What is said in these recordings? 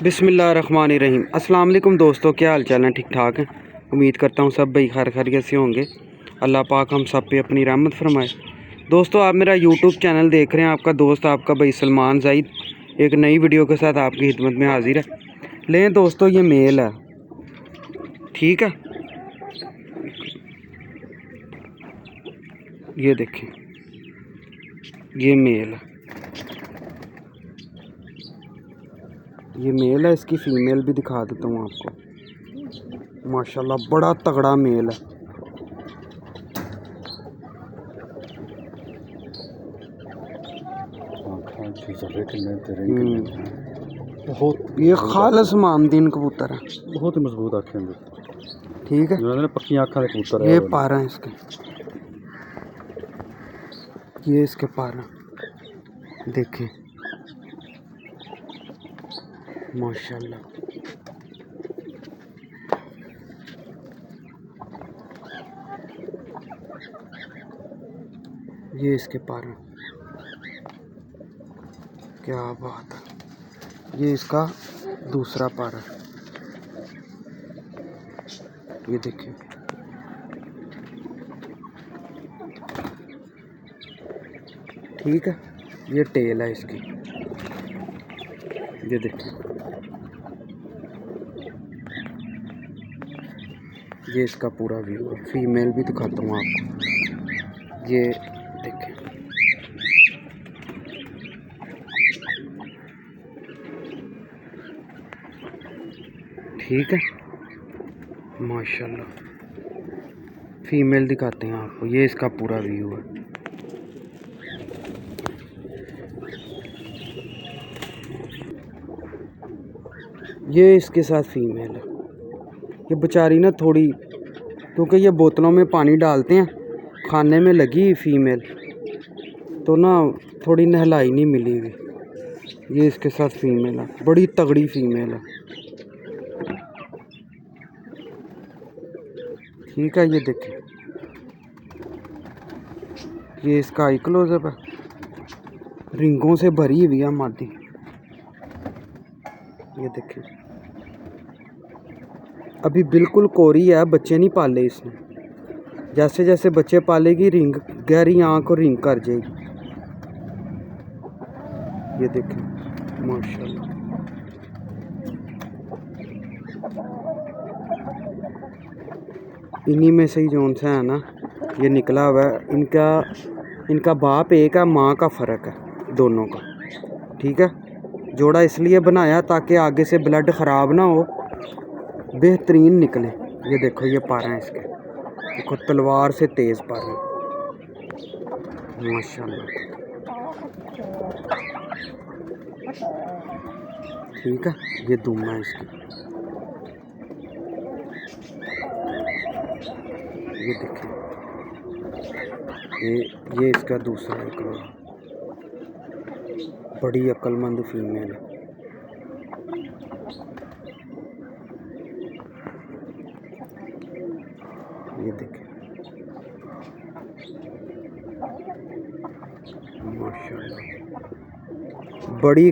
बिस्मिल्लाहिर्रहमानिर्रहीम। अस्सलाम वालेकुम दोस्तों, क्या हाल चाल है? ठीक ठाक हैं। उम्मीद करता हूँ सब भाई खैरियत से होंगे। अल्लाह पाक हम सब पे अपनी रहमत फरमाए। दोस्तों, आप मेरा यूट्यूब चैनल देख रहे हैं। आपका दोस्त आपका भाई सलमान ज़ाहिद एक नई वीडियो के साथ आपकी खिदमत में हाजिर है। लें दोस्तों, ये मेल है, ठीक है। ये देखें, ये मेल है, ये मेल है। इसकी फ़ीमेल भी दिखा देता हूँ आपको। माशाल्लाह बड़ा तगड़ा मेल है। बहुत ये खालस मामदीन कबूतर है, बहुत ही मजबूत आँखें, ठीक है। पक्की आँखों के कबूतर ये पारा है इसके, ये इसके पारा देखें, माशाल्लाह। ये इसके पारा, क्या बात है। ये इसका दूसरा पारा, ये देखिए। ठीक है, ये टेल है इसकी, ये देखिए। ये इसका पूरा व्यू है। फीमेल भी दिखाता हूँ आपको, ये देखिए। ठीक है, माशाल्लाह। फीमेल दिखाते हैं आपको, ये इसका पूरा व्यू है। ये इसके साथ फीमेल है। ये बेचारी ना थोड़ी, क्योंकि ये बोतलों में पानी डालते हैं, खाने में लगी फीमेल, तो ना थोड़ी नहलाई नहीं मिली हुई। ये इसके साथ फीमेल है, बड़ी तगड़ी फीमेल है, ठीक है। ये देखिए, ये इसका आई क्लोजअप है, रिंगों से भरी हुई है मादी। ये देखिए, अभी बिल्कुल कोरी है, बच्चे नहीं पाले इसने। जैसे जैसे बच्चे पालेगी रिंग, गहरी आँख और रिंग कर जाएगी। ये देखें, माशाल्लाह। इन्हीं में से ही जोन सा है ना, ये निकला हुआ है। इनका बाप एक है, माँ का फ़र्क है दोनों का, ठीक है। जोड़ा इसलिए बनाया ताकि आगे से ब्लड ख़राब ना हो, बेहतरीन निकले। ये देखो, ये पारे हैं इसके, देखो तलवार से तेज़ पारे, माशाल्लाह। ठीक है, ये दुम है इसकी, ये देखिए। ये इसका दूसरा एक बड़ी अक्लमंद फीमेल है। ये देखिए, माशाल्लाह बड़ी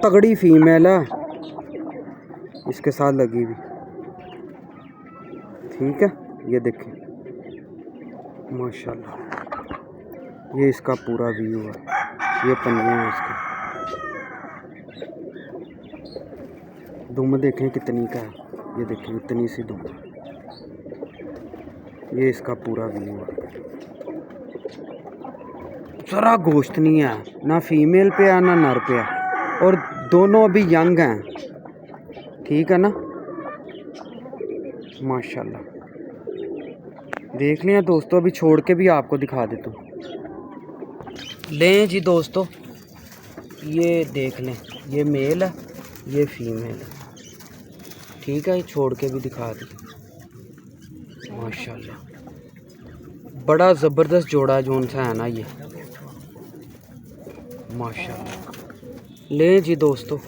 तगड़ी फीमेल है, इसके साथ लगी हुई, ठीक है। ये देखिए, माशाल्लाह। ये इसका पूरा व्यू है, ये पंजे हैं इसके। दुम देखें कितनी का है, ये देखें इतनी सी दुम। ये इसका पूरा व्यू है। जरा गोश्त नहीं है, ना फीमेल पे है ना नर पे है, और दोनों अभी यंग हैं, ठीक है ना, माशाल्लाह। देख लिया दोस्तों, अभी छोड़ के भी आपको दिखा देता हूँ। लें जी दोस्तों, ये देख लें, ये मेल है, ये फीमेल है, ठीक है। ये छोड़ के भी दिखा दें, माशाल्लाह। बड़ा ज़बरदस्त जोड़ा जोन सा है ना ये, माशाल्लाह। लें जी दोस्तों,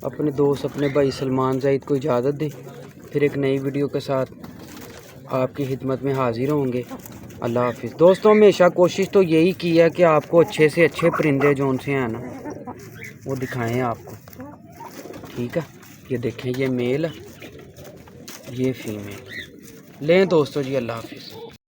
अपने दोस्त अपने भाई सलमान ज़ाहिद को इजाज़त दें। फिर एक नई वीडियो के साथ आपकी खिदमत में हाजिर होंगे। अल्लाह हाफिज़। दोस्तों, हमेशा कोशिश तो यही की है कि आपको अच्छे से अच्छे परिंदे जोन से हैं ना वो दिखाएं आपको। ठीक है, ये देखें ये मेल है, ये फीमेल। लें दोस्तों जी, अल्लाह हाफिज़।